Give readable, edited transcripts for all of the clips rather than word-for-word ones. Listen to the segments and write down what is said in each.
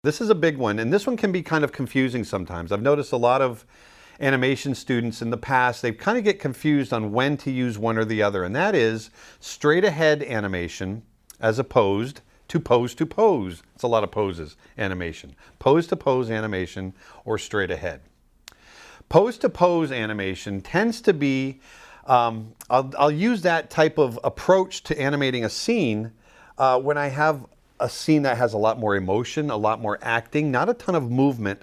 This is a big one, and this one can be kind of confusing sometimes. I've noticed a lot of animation students in the past, they kind of get confused on when to use one or the other, and that is straight ahead animation as opposed to pose to pose. It's a lot of poses animation. Pose to pose animation or straight ahead. Pose to pose animation tends to be, I'll use that type of approach to animating a scene when I have a scene that has a lot more emotion, a lot more acting, not a ton of movement.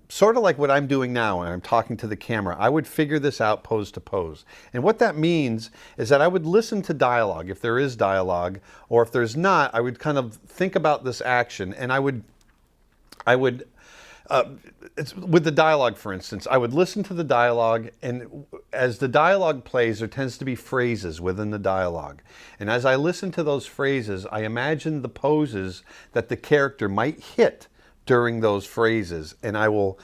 Sort of like what I'm doing now when I'm talking to the camera. I would figure this out pose to pose. And what that means is that I would listen to dialogue, if there is dialogue, or if there's not, I would kind of think about this action, and I would with the dialogue, for instance, I would listen to the dialogue, and as the dialogue plays, there tends to be phrases within the dialogue. And as I listen to those phrases, I imagine the poses that the character might hit during those phrases, and I will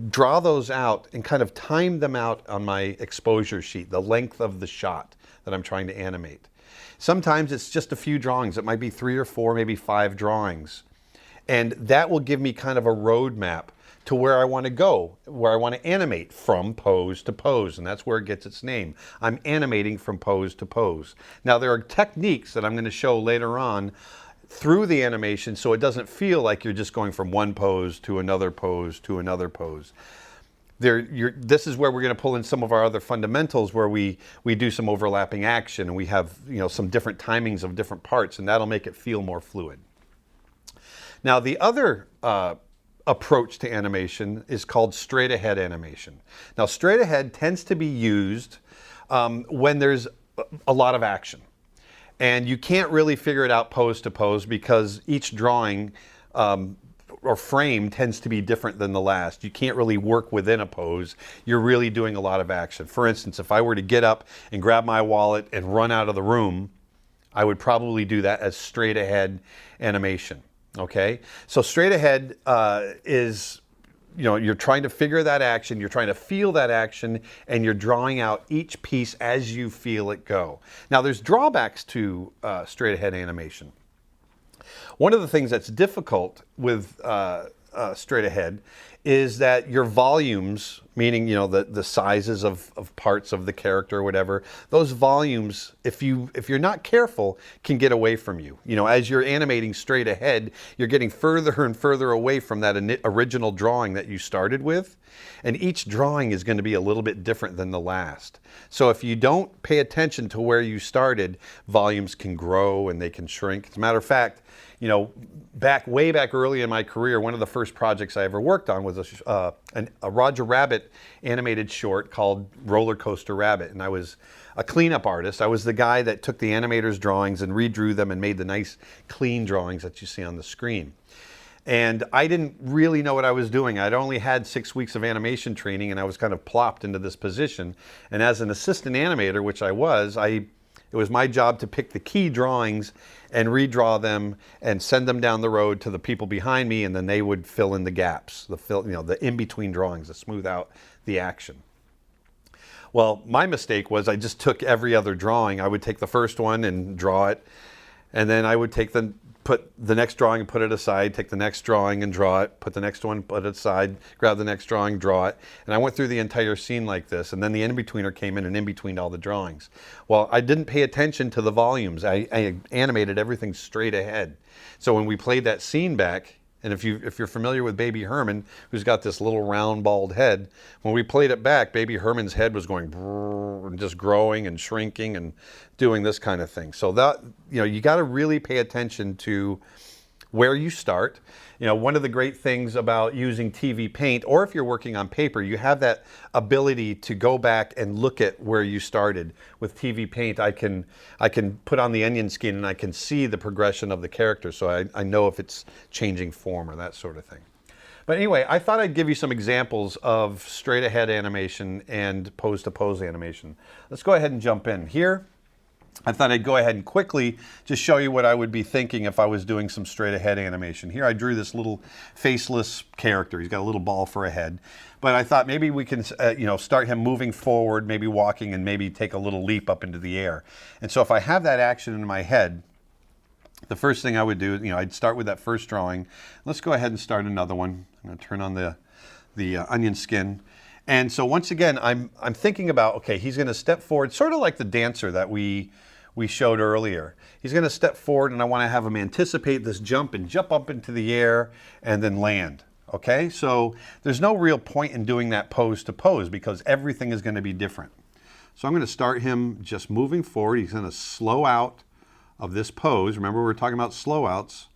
draw those out and kind of time them out on my exposure sheet, the length of the shot that I'm trying to animate. Sometimes it's just a few drawings. It might be 3 or 4, maybe 5 drawings. And that will give me kind of a roadmap to where I want to go, where I want to animate from pose to pose, and that's where it gets its name. I'm animating from pose to pose. Now there are techniques that I'm going to show later on through the animation so it doesn't feel like you're just going from one pose to another pose to another pose. This is where we're going to pull in some of our other fundamentals where we do some overlapping action, and we have some different timings of different parts, and that'll make it feel more fluid. Now the other approach to animation is called straight ahead animation. Now straight ahead tends to be used when there's a lot of action. And you can't really figure it out pose to pose because each drawing or frame tends to be different than the last. You can't really work within a pose. You're really doing a lot of action. For instance, if I were to get up and grab my wallet and run out of the room, I would probably do that as straight ahead animation. Okay, so straight ahead is, you're trying to figure that action, you're trying to feel that action, and you're drawing out each piece as you feel it go. Now there's drawbacks to straight ahead animation. One of the things that's difficult with straight ahead is that your volumes, meaning the sizes of parts of the character or whatever, those volumes, if you're not careful, can get away from you. As you're animating straight ahead, you're getting further and further away from that original drawing that you started with, and each drawing is going to be a little bit different than the last. So if you don't pay attention to where you started, volumes can grow and they can shrink. As a matter of fact, way back early in my career, one of the first projects I ever worked on was a Roger Rabbit animated short called Roller Coaster Rabbit, and I was a cleanup artist. I was the guy that took the animator's drawings and redrew them and made the nice clean drawings that you see on the screen. And I didn't really know what I was doing. I'd only had 6 weeks of animation training, and I was kind of plopped into this position. And as an assistant animator, which I was, it was my job to pick the key drawings and redraw them and send them down the road to the people behind me, and then they would fill in the gaps, the in-between drawings to smooth out the action. Well, my mistake was I just took every other drawing. I would take the first one and draw it, and then I would put the next drawing and put it aside, take the next drawing and draw it, put the next one, put it aside, grab the next drawing, draw it. And I went through the entire scene like this, and then the in-betweener came in and in-betweened all the drawings. Well, I didn't pay attention to the volumes. I animated everything straight ahead. So when we played that scene back, and if you're familiar with Baby Herman, who's got this little round bald head, when we played it back, Baby Herman's head was going and just growing and shrinking and doing this kind of thing. So that you got to really pay attention to where you start. One of the great things about using TV Paint, or if you're working on paper, you have that ability to go back and look at where you started. With TV Paint, I can put on the onion skin and I can see the progression of the character, so I know if it's changing form or that sort of thing. But anyway, I thought I'd give you some examples of straight ahead animation and pose to pose animation. Let's go ahead and jump in. Here, I thought I'd go ahead and quickly just show you what I would be thinking if I was doing some straight ahead animation. Here I drew this little faceless character. He's got a little ball for a head. But I thought maybe we can start him moving forward, maybe walking, and maybe take a little leap up into the air. And so if I have that action in my head, the first thing I would do, I'd start with that first drawing. Let's go ahead and start another one. I'm going to turn on the onion skin. And so once again, I'm thinking about, okay, he's going to step forward, sort of like the dancer that we showed earlier. He's going to step forward, and I want to have him anticipate this jump and jump up into the air and then land. Okay, so there's no real point in doing that pose to pose because everything is going to be different. So I'm going to start him just moving forward. He's going to slow out of this pose. Remember, we were talking about slow outs.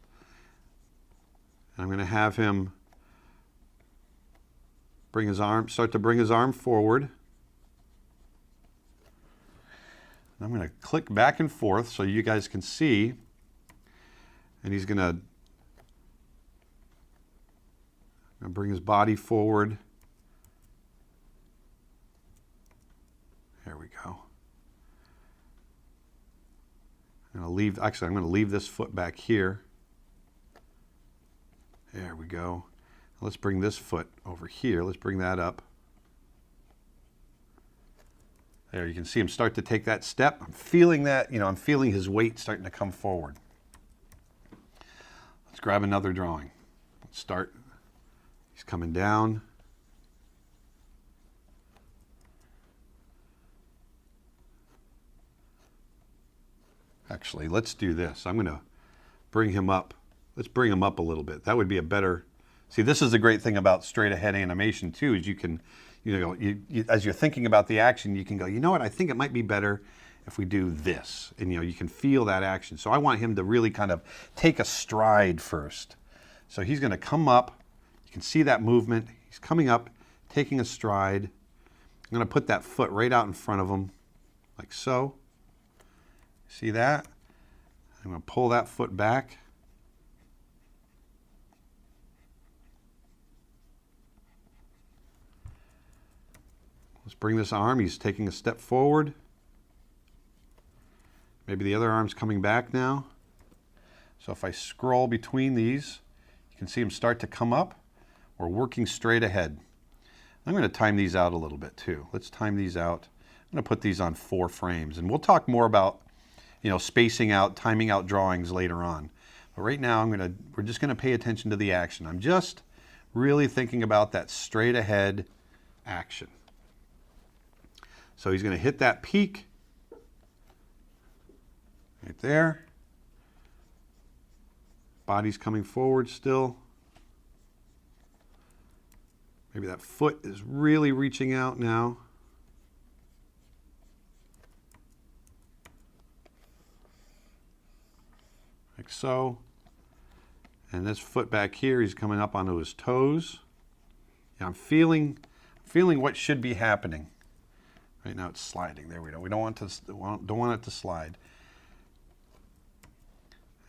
I'm going to have him start to bring his arm forward. I'm going to click back and forth so you guys can see. And he's going to bring his body forward. There we go. I'm going to leave this foot back here. There we go. Let's bring this foot over here. Let's bring that up. There, you can see him start to take that step. I'm feeling that, I'm feeling his weight starting to come forward. Let's grab another drawing. Let's start. He's coming down. Actually, let's do this. I'm going to bring him up. Let's bring him up a little bit. That would be a better... See, this is the great thing about straight ahead animation too, is you can, as you're thinking about the action, you can go, you know what, I think it might be better if we do this. And you can feel that action. So I want him to really kind of take a stride first. So he's going to come up. You can see that movement. He's coming up, taking a stride. I'm going to put that foot right out in front of him, like so. See that? I'm going to pull that foot back. Let's bring this arm. He's taking a step forward. Maybe the other arm's coming back now. So if I scroll between these, you can see him start to come up. We're working straight ahead. I'm going to time these out a little bit too. Let's time these out. I'm going to put these on 4 frames. And we'll talk more about, spacing out, timing out drawings later on. But right now, we're just going to pay attention to the action. I'm just really thinking about that straight ahead action. So he's going to hit that peak right there. Body's coming forward still. Maybe that foot is really reaching out now. Like so. And this foot back here, he's coming up onto his toes. Yeah, I'm feeling what should be happening. Right now it's sliding. There we go. We don't want it to slide.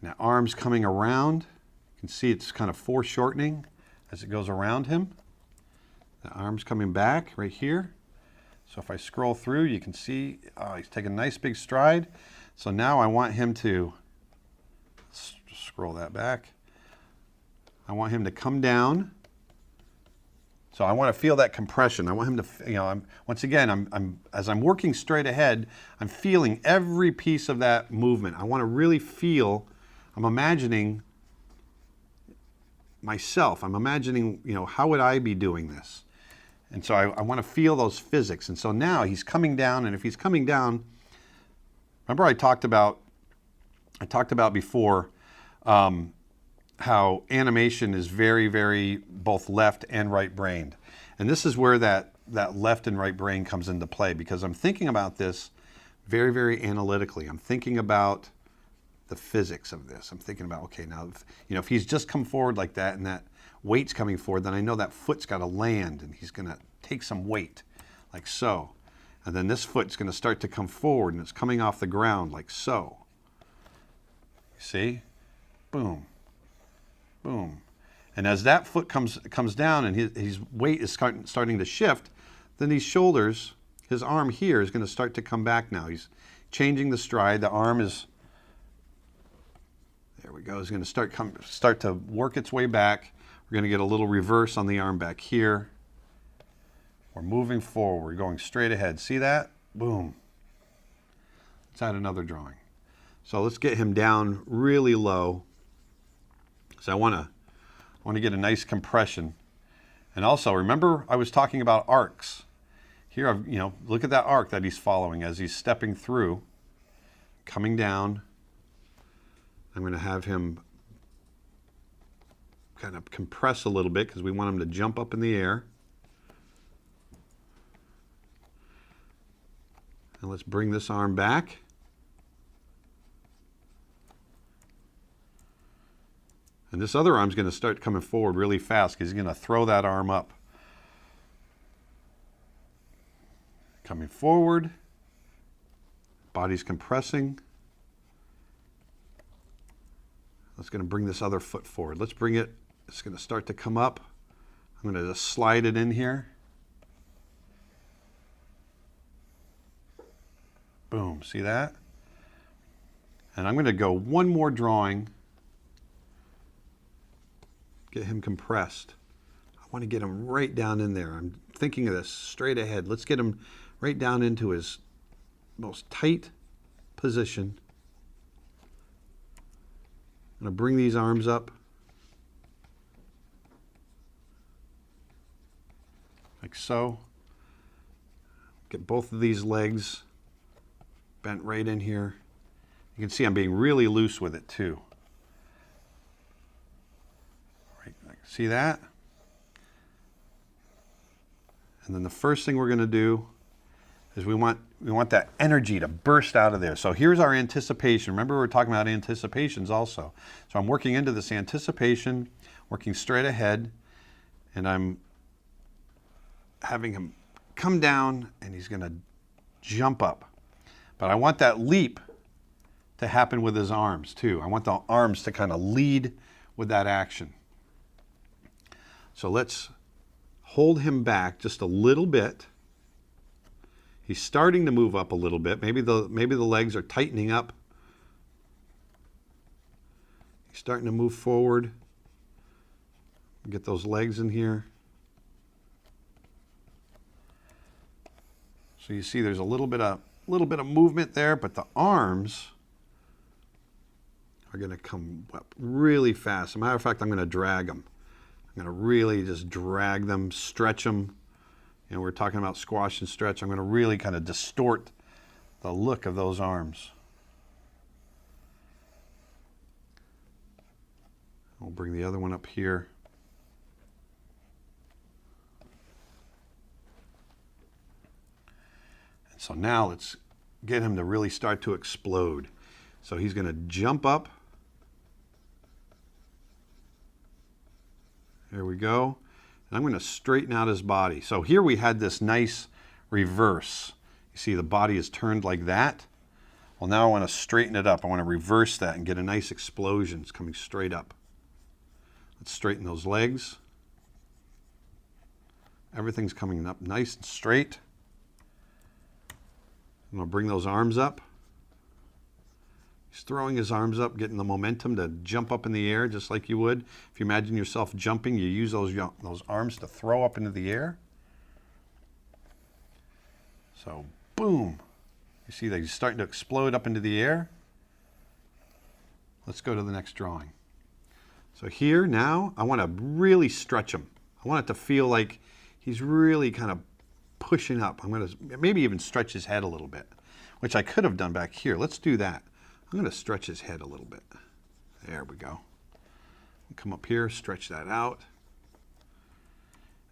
Now arms coming around. You can see it's kind of foreshortening as it goes around him. The arms coming back right here. So if I scroll through, you can see he's taking a nice big stride. So now I want him to scroll that back. I want him to come down. So I want to feel that compression. I want him to, once again, as I'm working straight ahead, I'm feeling every piece of that movement. I want to really feel, I'm imagining myself. I'm imagining, how would I be doing this? And so I want to feel those physics. And so now he's coming down, and if he's coming down, remember I talked about before how animation is very, very both left and right brained. And this is where that left and right brain comes into play, because I'm thinking about this very, very analytically. I'm thinking about the physics of this. I'm thinking about, okay, now, if he's just come forward like that and that weight's coming forward, then I know that foot's got to land and he's going to take some weight, like so. And then this foot's going to start to come forward and it's coming off the ground like so. You see? Boom. Boom. And as that foot comes down and his weight is starting to shift, then these shoulders, his arm here is going to start to come back now. He's changing the stride. The arm is, there we go, is going to start to work its way back. We're going to get a little reverse on the arm back here. We're moving forward, we're going straight ahead. See that? Boom. Let's add another drawing. So let's get him down really low. So I want to get a nice compression. And also, remember I was talking about arcs. Here, look at that arc that he's following as he's stepping through, coming down. I'm going to have him kind of compress a little bit because we want him to jump up in the air. And let's bring this arm back. And this other arm's going to start coming forward really fast because he's going to throw that arm up. Coming forward. Body's compressing. Let's going to bring this other foot forward. Let's bring it. It's going to start to come up. I'm going to just slide it in here. Boom, see that? And I'm going to go one more drawing. Get him compressed. I want to get him right down in there. I'm thinking of this straight ahead. Let's get him right down into his most tight position. I'm going to bring these arms up. Like so. Get both of these legs bent right in here. You can see I'm being really loose with it too. Right, see that? And then the first thing we're going to do is we want that energy to burst out of there. So here's our anticipation. Remember we were talking about anticipations also. So I'm working into this anticipation, working straight ahead, and I'm having him come down and he's going to jump up. But I want that leap to happen with his arms too. I want the arms to kind of lead with that action. So let's hold him back just a little bit. He's starting to move up a little bit. Maybe the legs are tightening up. He's starting to move forward. Get those legs in here. So you see there's a little bit of movement there, but the arms are going to come up really fast. As a matter of fact, I'm going to drag them. I'm going to really just drag them, stretch them. You know, we're talking about squash and stretch. I'm going to really kind of distort the look of those arms. We'll bring the other one up here. And so now let's get him to really start to explode. So he's going to jump up. There we go. And I'm going to straighten out his body. So here we had this nice reverse. You see the body is turned like that. Well, now I want to straighten it up. I want to reverse that and get a nice explosion. It's coming straight up. Let's straighten those legs. Everything's coming up nice and straight. I'm going to bring those arms up. He's throwing his arms up, getting the momentum to jump up in the air just like you would. If you imagine yourself jumping, you use those arms to throw up into the air. So, boom. You see that he's starting to explode up into the air. Let's go to the next drawing. So here now, I want to really stretch him. I want it to feel like he's really kind of pushing up. I'm going to maybe even stretch his head a little bit, which I could have done back here. Let's do that. I'm going to stretch his head a little bit. There we go. Come up here, stretch that out.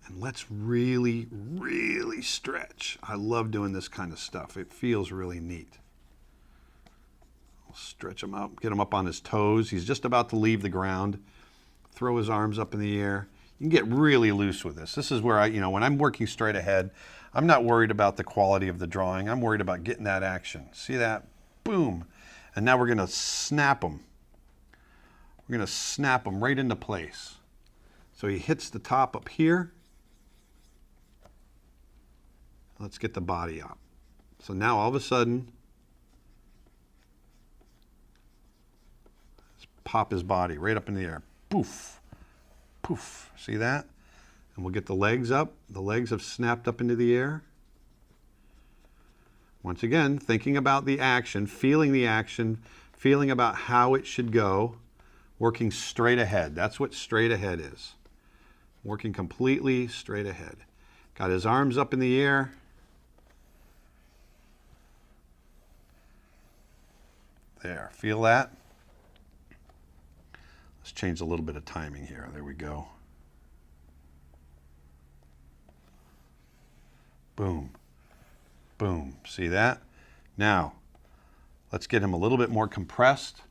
And let's really, really stretch. I love doing this kind of stuff. It feels really neat. I'll stretch him up, get him up on his toes. He's just about to leave the ground. Throw his arms up in the air. You can get really loose with this. This is where when I'm working straight ahead, I'm not worried about the quality of the drawing. I'm worried about getting that action. See that? Boom. And now we're going to snap them. We're going to snap them right into place. So he hits the top up here. Let's get the body up. So now all of a sudden, pop his body right up in the air. Poof, poof. See that? And we'll get the legs up. The legs have snapped up into the air. Once again, thinking about the action, feeling about how it should go, working straight ahead. That's what straight ahead is. Working completely straight ahead. Got his arms up in the air. There, feel that? Let's change a little bit of timing here. There we go. Boom, boom. See that? Now, let's get him a little bit more compressed.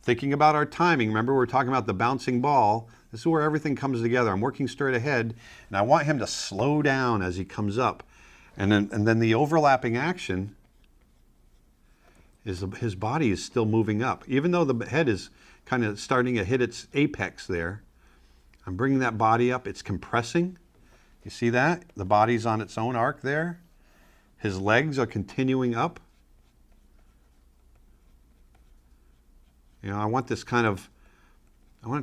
Thinking about our timing, remember we were talking about the bouncing ball. This is where everything comes together. I'm working straight ahead, and I want him to slow down as he comes up. And then the overlapping action is his body is still moving up. Even though the head is kind of starting to hit its apex there, I'm bringing that body up. It's compressing. You see that? The body's on its own arc there. His legs are continuing up. You know, I want it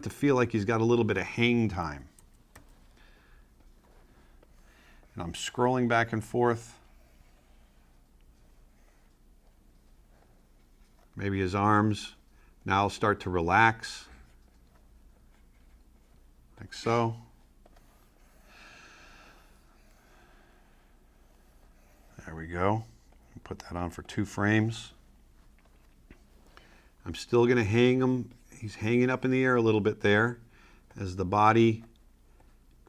to feel like he's got a little bit of hang time. And I'm scrolling back and forth. Maybe his arms now start to relax, like so. There we go. Put that on for 2 frames. I'm still going to hang him. He's hanging up in the air a little bit there as the body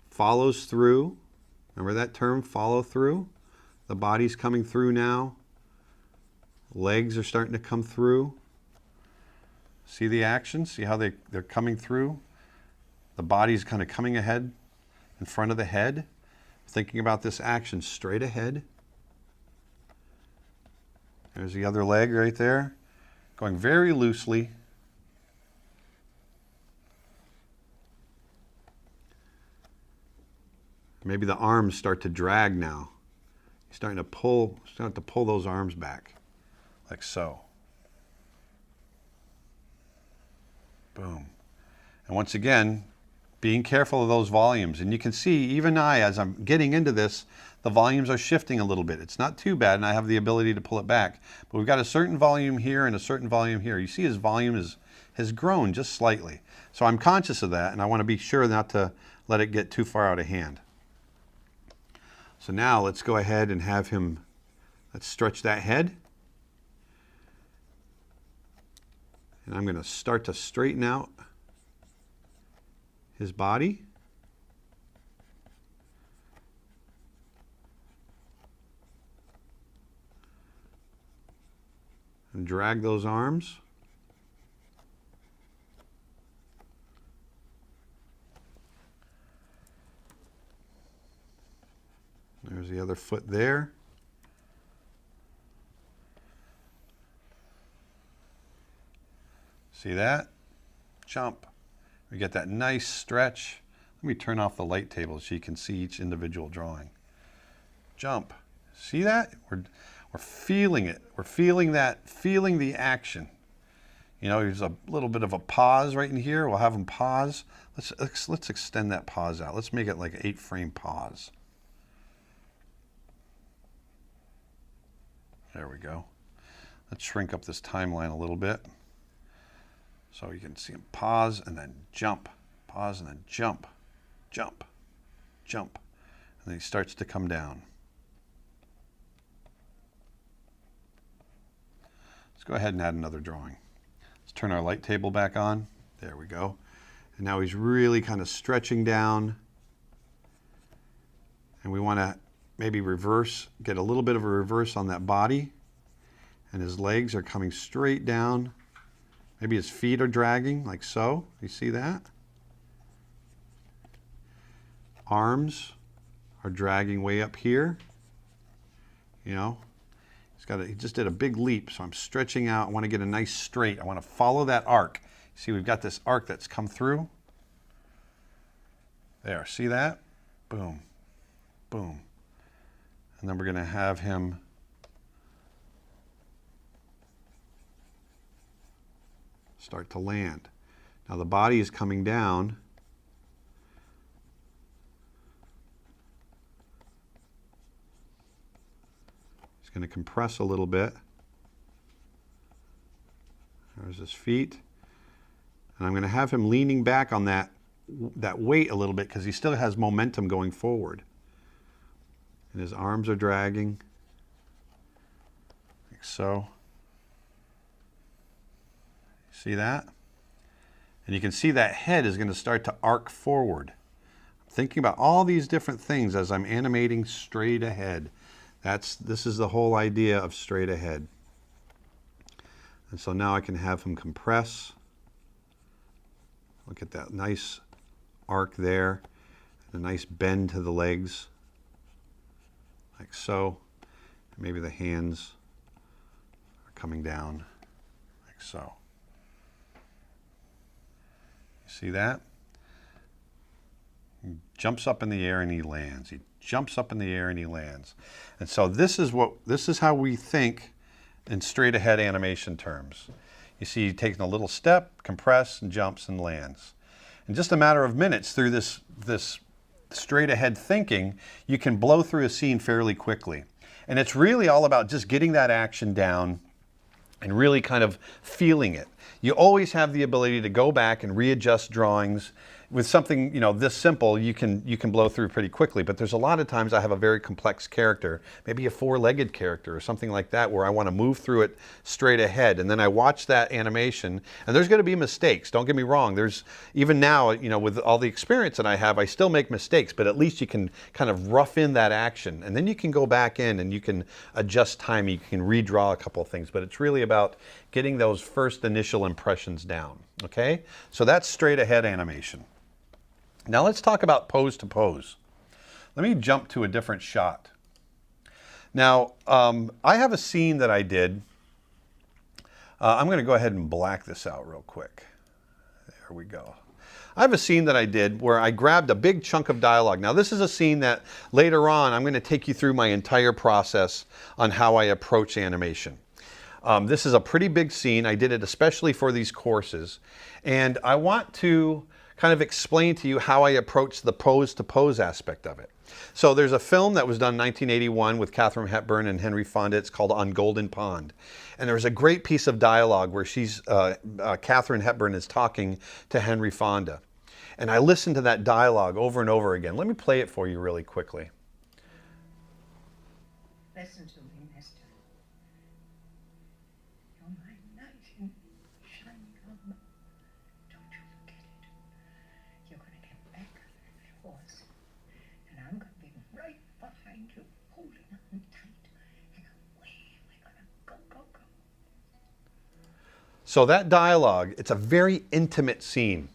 follows through. Remember that term, follow through? The body's coming through now. Legs are starting to come through. See the action? See how they're coming through? The body's kind of coming ahead in front of the head. Thinking about this action straight ahead. There's the other leg right there. Going very loosely. Maybe the arms start to drag now. You're starting to pull those arms back. Like so. Boom. And once again, being careful of those volumes. And you can see, even as I'm getting into this, the volumes are shifting a little bit. It's not too bad, and I have the ability to pull it back. But we've got a certain volume here and a certain volume here. You see his volume has grown just slightly. So I'm conscious of that, and I want to be sure not to let it get too far out of hand. So now let's go ahead and have him, let's stretch that head. And I'm going to start to straighten out his body. And drag those arms. There's the other foot there. See that? Jump. We get that nice stretch. Let me turn off the light table so you can see each individual drawing. Jump. See that? We're feeling it. We're feeling that, feeling the action. You know, there's a little bit of a pause right in here. We'll have him pause. Let's extend that pause out. Let's make it like an 8-frame pause. There we go. Let's shrink up this timeline a little bit. So you can see him pause and then jump, pause and then jump, jump, jump. And then he starts to come down. Let's go ahead and add another drawing. Let's turn our light table back on. There we go. And now he's really kind of stretching down. And we want to maybe reverse, get a little bit of a reverse on that body. And his legs are coming straight down. Maybe his feet are dragging, like so. You see that? Arms are dragging way up here. You know, he just did a big leap, so I'm stretching out. I want to get a nice straight. I want to follow that arc. See, we've got this arc that's come through. There, see that? Boom, boom. And then we're going to have him start to land. Now the body is coming down. He's going to compress a little bit. There's his feet. And I'm going to have him leaning back on that weight a little bit because he still has momentum going forward. And his arms are dragging, like so. See that? And you can see that head is going to start to arc forward. I'm thinking about all these different things as I'm animating straight ahead. This is the whole idea of straight ahead. And so now I can have him compress. Look at that nice arc there, and a nice bend to the legs, like so. Maybe the hands are coming down, like so. You see that? He jumps up in the air and he lands. He jumps up in the air and he lands. And so this is how we think in straight ahead animation terms. You see, taking a little step, compress, and jumps and lands. In just a matter of minutes through this straight ahead thinking, you can blow through a scene fairly quickly. And it's really all about just getting that action down and really kind of feeling it. You always have the ability to go back and readjust drawings. With something, you know, this simple, you can blow through pretty quickly, but there's a lot of times I have a very complex character, maybe a four-legged character or something like that, where I want to move through it straight ahead, and then I watch that animation, and there's going to be mistakes. Don't get me wrong. There's, even now, you know, with all the experience that I have, I still make mistakes, but at least you can kind of rough in that action, and then you can go back in and you can adjust time, you can redraw a couple of things, but it's really about getting those first initial impressions down, okay? So that's straight ahead animation. Now let's talk about pose to pose. Let me jump to a different shot. Now, I have a scene that I did. I'm going to go ahead and black this out real quick. There we go. I have a scene that I did where I grabbed a big chunk of dialogue. Now this is a scene that later on I'm going to take you through my entire process on how I approach animation. This is a pretty big scene. I did it especially for these courses. And I want to kind of explain to you how I approach the pose-to-pose aspect of it. So there's a film that was done in 1981 with Katharine Hepburn and Henry Fonda. It's called On Golden Pond. And there's a great piece of dialogue where Katharine Hepburn is talking to Henry Fonda. And I listened to that dialogue over and over again. Let me play it for you really quickly. Listen to me, mister. You're my knight in shining armor. Don't you forget it. You're going to get back on that horse, and I'm going to be right behind you, holding on tight, and away we're going to go, go, go. So that dialogue, it's a very intimate scene.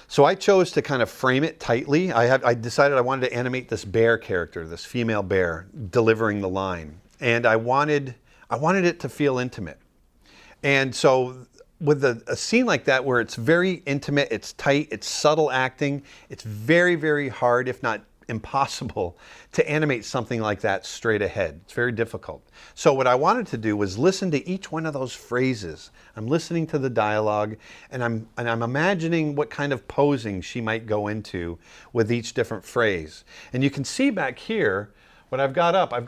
So I chose to kind of frame it tightly. I decided I wanted to animate this bear character, this female bear, delivering the line. And I wanted it to feel intimate. And so with a scene like that where it's very intimate, it's tight, it's subtle acting, it's very, very hard, if not impossible, to animate something like that straight ahead. It's very difficult. So what I wanted to do was listen to each one of those phrases. I'm listening to the dialogue, and I'm imagining what kind of posing she might go into with each different phrase. And you can see back here what I've got up a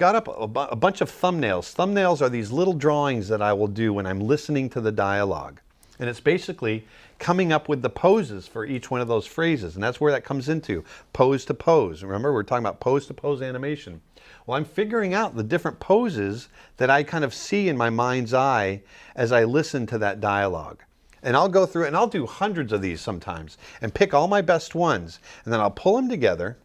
bunch of thumbnails. Thumbnails are these little drawings that I will do when I'm listening to the dialogue. And it's basically coming up with the poses for each one of those phrases. And that's where that comes into, pose to pose. Remember, we're talking about pose to pose animation. Well, I'm figuring out the different poses that I kind of see in my mind's eye as I listen to that dialogue. And I'll go through it, and I'll do hundreds of these sometimes, and pick all my best ones. And then I'll pull them together,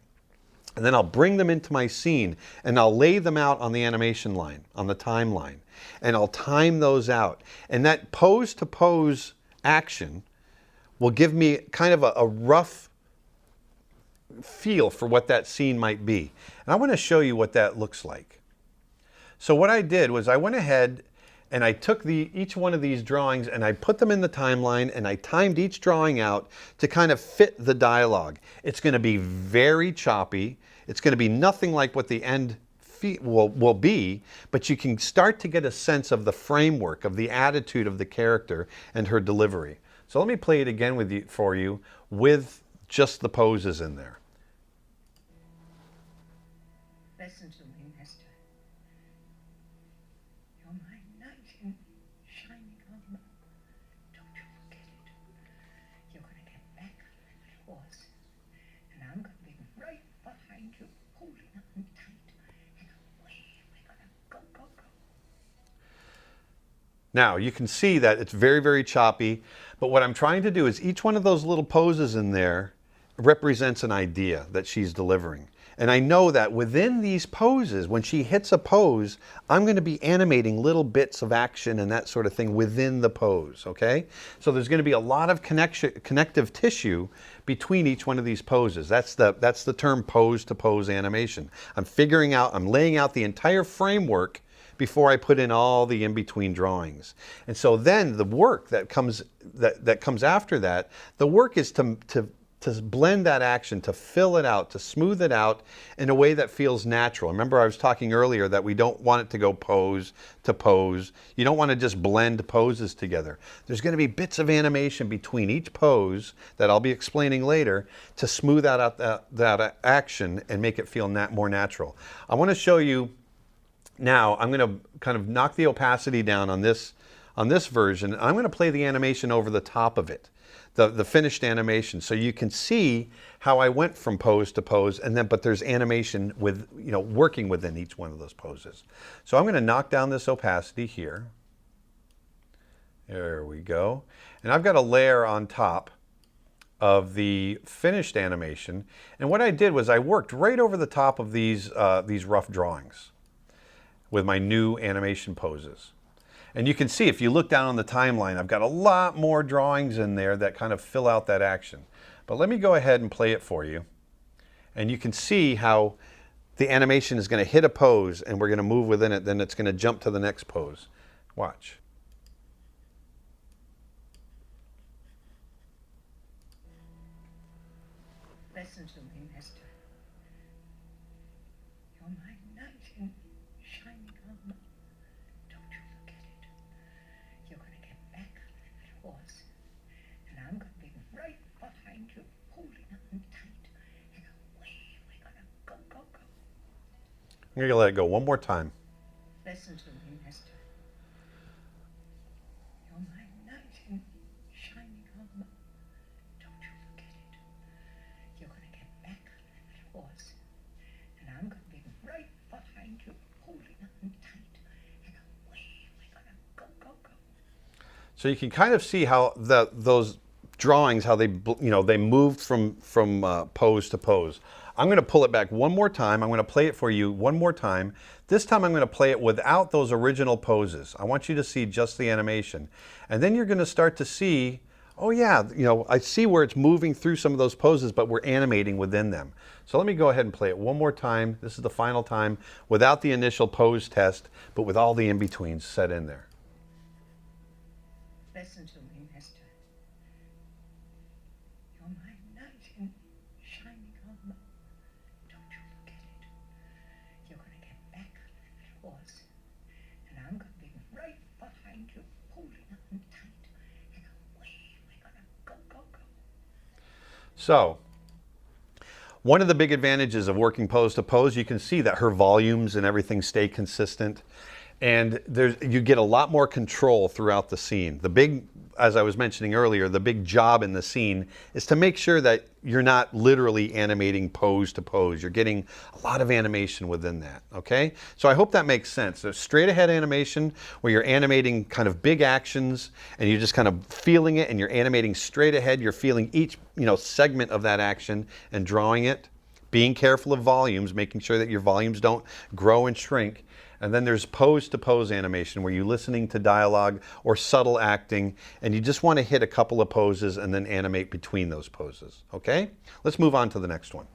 and then I'll bring them into my scene, and I'll lay them out on the animation line, on the timeline. And I'll time those out. And that pose to pose action will give me kind of a rough feel for what that scene might be. And I want to show you what that looks like. So what I did was I went ahead and I took each one of these drawings and I put them in the timeline, and I timed each drawing out to kind of fit the dialogue. It's going to be very choppy. It's going to be nothing like what the end will be, but you can start to get a sense of the framework, of the attitude of the character and her delivery. So let me play it again for you with just the poses in there. Listen to me, mister. You're my knight in shining armor. Don't you forget it. You're going to get back on that horse, and I'm going to be right behind you, holding on tight, and away we're going to go, go, go. Now, you can see that it's very, very choppy, but what I'm trying to do is each one of those little poses in there represents an idea that she's delivering. And I know that within these poses, when she hits a pose, I'm going to be animating little bits of action and that sort of thing within the pose, okay? So there's going to be a lot of connective tissue between each one of these poses. That's the term pose-to-pose animation. I'm laying out the entire framework before I put in all the in-between drawings. And so then the work that comes after that, the work is to blend that action, to fill it out, to smooth it out in a way that feels natural. Remember, I was talking earlier that we don't want it to go pose to pose. You don't want to just blend poses together. There's going to be bits of animation between each pose that I'll be explaining later to smooth out that action and make it feel more natural. I want to show you now. I'm going to kind of knock the opacity down on this version. I'm going to play the animation over the top of it. The finished animation, so you can see how I went from pose to pose, but there's animation with, working within each one of those poses. So I'm going to knock down this opacity here. There we go. And I've got a layer on top of the finished animation. And what I did was I worked right over the top of these rough drawings with my new animation poses. And you can see, if you look down on the timeline, I've got a lot more drawings in there that kind of fill out that action. But let me go ahead and play it for you. And you can see how the animation is going to hit a pose and we're going to move within it, then it's going to jump to the next pose. Watch. Listen to me, mister. You're my knight in shining armor. Don't you forget it. You're going to get back on that horse, and I'm going to be right behind you, holding on tight, and away we're going to go, go, go. I'm going to let it go one more time. Listen to me, mister. You're my knight in shining armor. Don't you forget it. You're going to get back on that horse, and I'm going to be right behind you, holding on tight, and away we're going to go, go, go. So you can kind of see how those drawings, how they moved from pose to pose. I'm going to pull it back one more time. I'm going to play it for you one more time. This time I'm going to play it without those original poses. I want you to see just the animation. And then you're going to start to see, oh yeah, I see where it's moving through some of those poses, but we're animating within them. So let me go ahead and play it one more time. This is the final time without the initial pose test, but with all the in-betweens set in there. Listen to me, mister. You're my knight in shining armor. Don't you forget it. You're going to get back on that horse, and I'm going to be right behind you, holding on tight, and away we're going to go, go, go. So, one of the big advantages of working pose to pose, you can see that her volumes and everything stay consistent. And you get a lot more control throughout the scene. As I was mentioning earlier, the big job in the scene is to make sure that you're not literally animating pose to pose. You're getting a lot of animation within that, okay? So I hope that makes sense. So straight ahead animation where you're animating kind of big actions and you're just kind of feeling it and you're animating straight ahead. You're feeling each, segment of that action and drawing it. Being careful of volumes, making sure that your volumes don't grow and shrink. And then there's pose-to-pose animation where you're listening to dialogue or subtle acting, and you just want to hit a couple of poses and then animate between those poses. Okay? Let's move on to the next one.